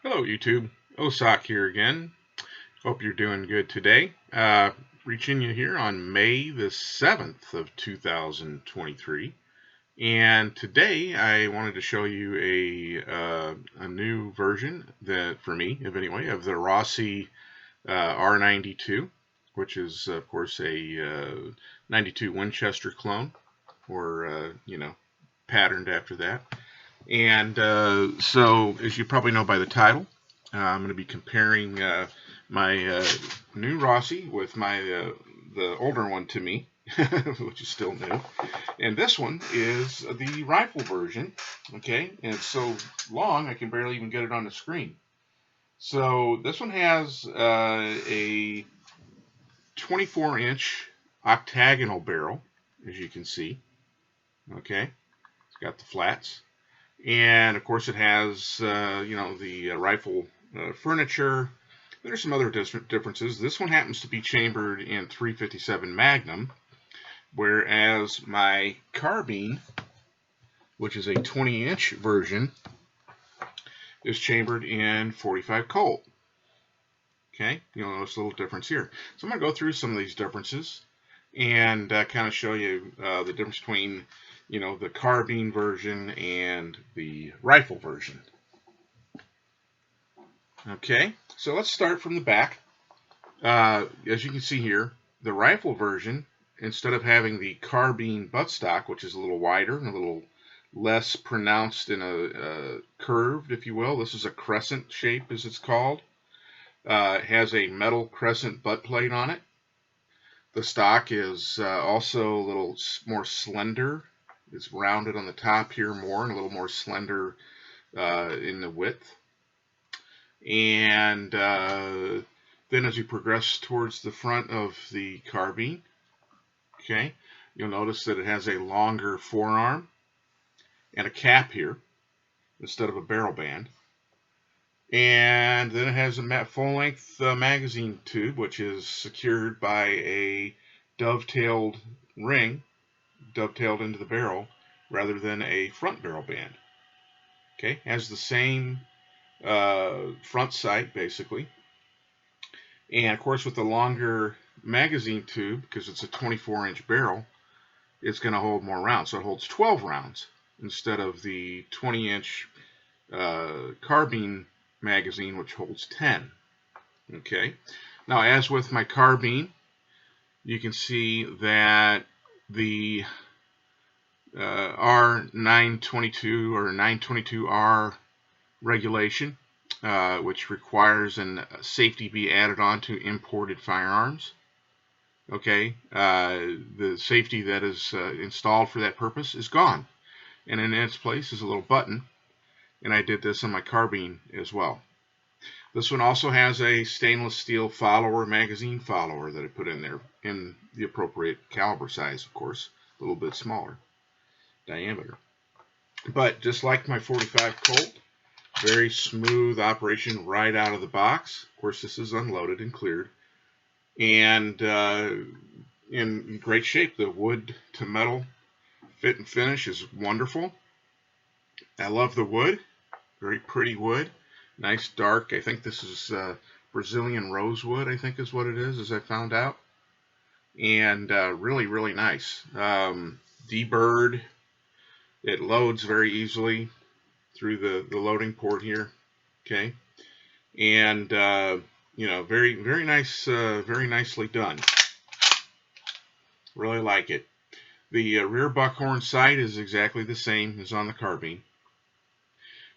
Hello YouTube, Osak here again. Hope you're doing good today. Reaching you here on May the 7th of 2023. And today I wanted to show you a new version that, for me, if anyway, of the Rossi R92, which is of course a 92 Winchester clone, or patterned after that. And so, as you probably know by the title, I'm going to be comparing my new Rossi with my the older one to me, which is still new. And this one is the rifle version. Okay, and it's so long I can barely even get it on the screen. So this one has a 24-inch octagonal barrel, as you can see. Okay, it's got the flats. And of course, it has the rifle furniture. There's some other differences. This one happens to be chambered in 357 Magnum, whereas my carbine, which is a 20-inch version, is chambered in 45 Colt. Okay, you'll notice a little difference here. So I'm going to go through some of these differences and kind of show you the difference between the carbine version and the rifle version. Okay, so let's start from the back. As you can see here, the rifle version, instead of having the carbine buttstock, which is a little wider and a little less pronounced in a curved, if you will, this is a crescent shape, as it's called. It has a metal crescent butt plate on it. The stock is also a little more slender. It's rounded on the top here more and a little more slender in the width. And then as you progress towards the front of the carbine, okay, you'll notice that it has a longer forearm and a cap here instead of a barrel band. And then it has a full-length magazine tube, which is secured by a dovetailed ring, dovetailed into the barrel, rather than a front barrel band. Okay, has the same front sight, basically. And, of course, with the longer magazine tube, because it's a 24-inch barrel, it's going to hold more rounds. So it holds 12 rounds instead of the 20-inch carbine magazine, which holds 10. Okay. Now, as with my carbine, you can see that the R922 or 922R regulation, which requires a safety be added on to imported firearms. Okay, the safety that is installed for that purpose is gone, and in its place is a little button, and I did this on my carbine as well. This one also has a stainless steel follower, magazine follower, that I put in there in the appropriate caliber size, of course, a little bit smaller diameter. But just like my 45 Colt, very smooth operation right out of the box. Of course, this is unloaded and cleared, and in great shape. The wood to metal fit and finish is wonderful. I love the wood, very pretty wood, nice dark. I think this is Brazilian rosewood, I think is what it is, as I found out, and really, really nice. Deburred. It loads very easily through the loading port here. Okay, and very, very nice, very nicely done. Really like it. The rear buckhorn sight is exactly the same as on the carbine.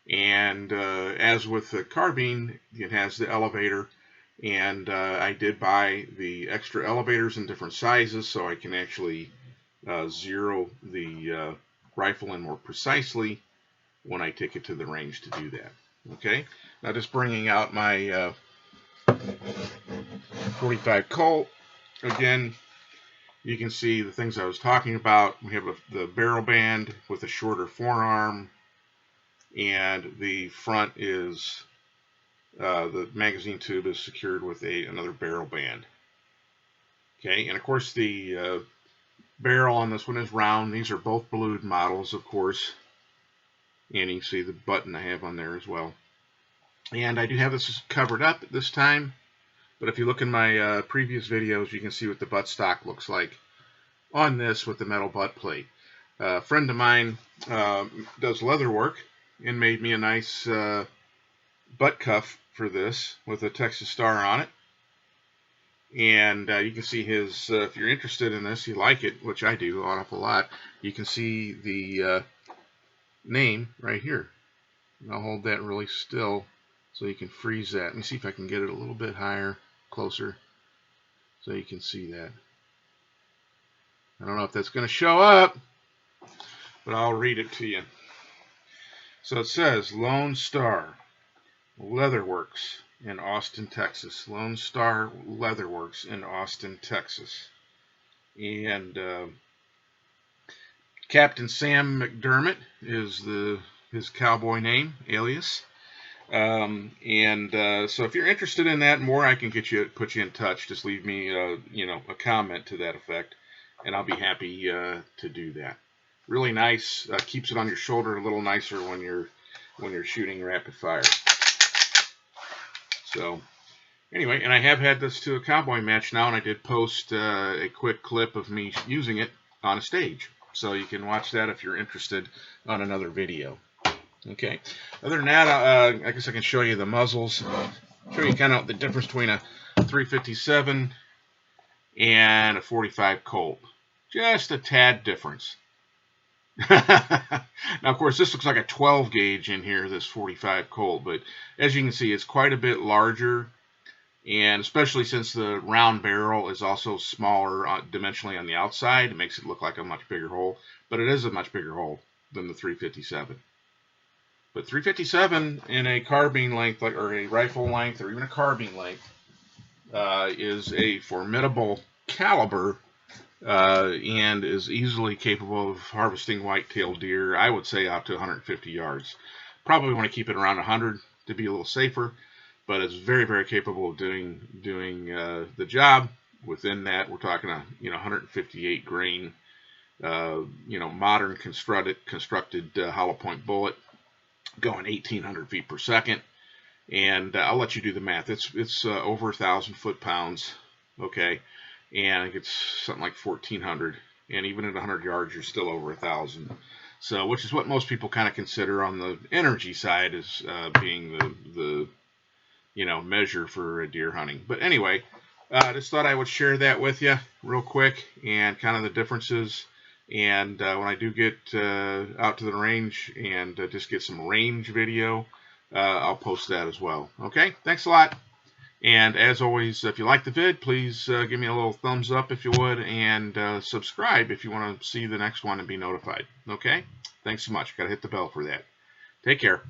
And as with the carbine, it has the elevator. And I did buy the extra elevators in different sizes so I can actually zero the rifle in more precisely when I take it to the range to do that. Okay, now just bringing out my 45 Colt. Again, you can see the things I was talking about. We have the barrel band with a shorter forearm, and the front is the magazine tube is secured with another barrel band. Okay, and of course the barrel on this one is round. These are both blued models, of course, and you can see the button I have on there as well. And I do have this covered up at this time, but if you look in my previous videos, you can see what the buttstock looks like on this with the metal butt plate. A friend of mine does leather work and made me a nice butt cuff for this with a Texas star on it. And you can see his, if you're interested in this, you like it, which I do an awful lot, you can see the name right here. And I'll hold that really still so you can freeze that. Let me see if I can get it a little bit higher, closer, so you can see that. I don't know if that's going to show up, but I'll read it to you. So it says Lone Star Leatherworks in Austin, Texas. Lone Star Leatherworks in Austin, Texas. And Captain Sam McDermott is his cowboy name, alias. So if you're interested in that more, I can put you in touch. Just leave me a comment to that effect, and I'll be happy to do that. Really nice. Keeps it on your shoulder a little nicer when you're shooting rapid fire. So anyway, and I have had this to a cowboy match now, and I did post a quick clip of me using it on a stage. So you can watch that if you're interested on another video. Okay. Other than that, I guess I can show you the muzzles. Show you kind of the difference between a 357 and a 45 Colt. Just a tad difference. Now, of course, this looks like a 12 gauge in here, this 45 Colt, but as you can see, it's quite a bit larger, and especially since the round barrel is also smaller dimensionally on the outside, it makes it look like a much bigger hole, but it is a much bigger hole than the 357. But 357 in a carbine length, or a rifle length, or even a carbine length, is a formidable caliber. And is easily capable of harvesting white-tailed deer, I would say out to 150 yards. Probably want to keep it around 100 to be a little safer, but it's very, very capable of doing the job. Within that, we're talking a 158 grain, modern constructed hollow point bullet, going 1,800 feet per second. And I'll let you do the math. It's over 1,000 foot-pounds. Okay. And I think it's something like 1,400, and even at 100 yards, you're still over 1,000. So, which is what most people kind of consider on the energy side as being the measure for deer hunting. But anyway, I just thought I would share that with you real quick and kind of the differences. And when I do get out to the range and just get some range video, I'll post that as well. Okay, thanks a lot. And as always, if you like the vid, please give me a little thumbs up if you would, and subscribe if you want to see the next one and be notified. Okay? Thanks so much. Got to hit the bell for that. Take care.